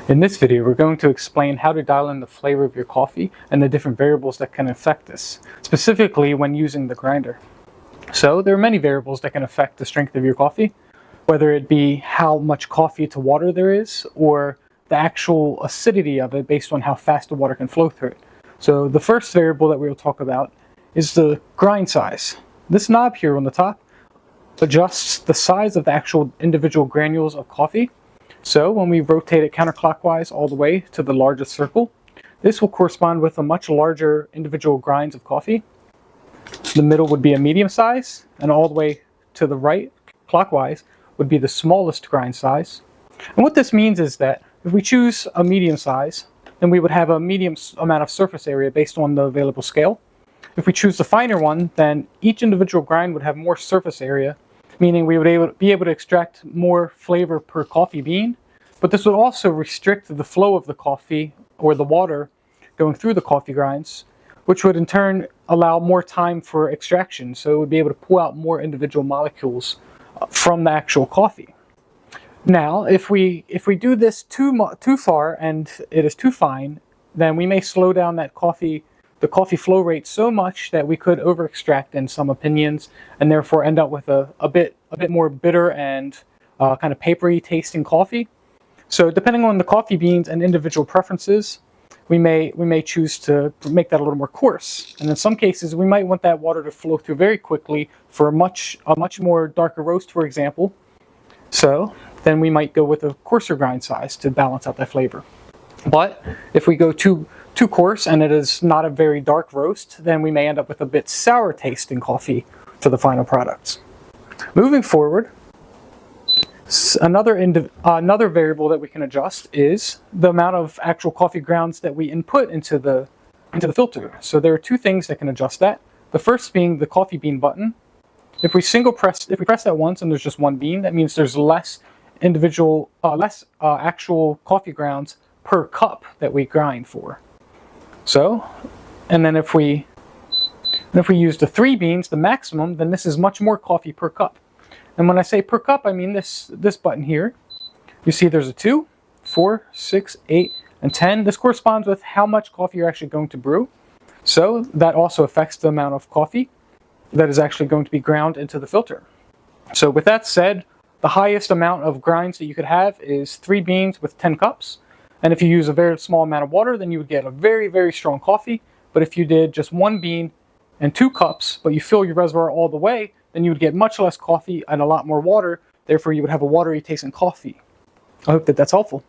In this video, we're going to explain how to dial in the flavor of your coffee and the different variables that can affect this, specifically when using the grinder. So there are many variables that can affect the strength of your coffee, whether it be how much coffee to water there is, or the actual acidity of it based on how fast the water can flow through it. So the first variable that we will talk about is the grind size. This knob here on the top adjusts the size of the actual individual granules of coffee. So when we rotate it counterclockwise all the way to the largest circle, this will correspond with a much larger individual grinds of coffee. The middle would be a medium size, and all the way to the right clockwise would be the smallest grind size. And what this means is that if we choose a medium size, then we would have a medium amount of surface area based on the available scale. If we choose the finer one, then each individual grind would have more surface area, meaning we would be able to extract more flavor per coffee bean, but this would also restrict the flow of the coffee or the water going through the coffee grinds, which would in turn allow more time for extraction, so it would be able to pull out more individual molecules from the actual coffee. Now, if we do this too far and it is too fine, then we may slow down the coffee flow rate so much that we could over extract in some opinions, and therefore end up with a bit more bitter and kind of papery tasting coffee. So depending on the coffee beans and individual preferences, we may choose to make that a little more coarse. And in some cases, we might want that water to flow through very quickly for a much more darker roast, for example. So then we might go with a coarser grind size to balance out that flavor. But if we go too coarse and it is not a very dark roast, then we may end up with a bit sour tasting coffee for the final products. Moving forward, another variable that we can adjust is the amount of actual coffee grounds that we input into the filter. So there are two things that can adjust that. The first being the coffee bean button. If we press that once and there's just one bean, that means there's less actual coffee grounds per cup that we grind for. So, and then if we use the 3 beans, the maximum, then this is much more coffee per cup. And when I say per cup, I mean this button here. You see there's a 2, 4, 6, 8, and 10. This corresponds with how much coffee you're actually going to brew. So that also affects the amount of coffee that is actually going to be ground into the filter. So with that said, the highest amount of grinds that you could have is 3 beans with 10 cups. And if you use a very small amount of water, then you would get a very, very strong coffee. But if you did just 1 bean and 2 cups, but you fill your reservoir all the way, then you would get much less coffee and a lot more water. Therefore, you would have a watery tasting coffee. I hope that that's helpful.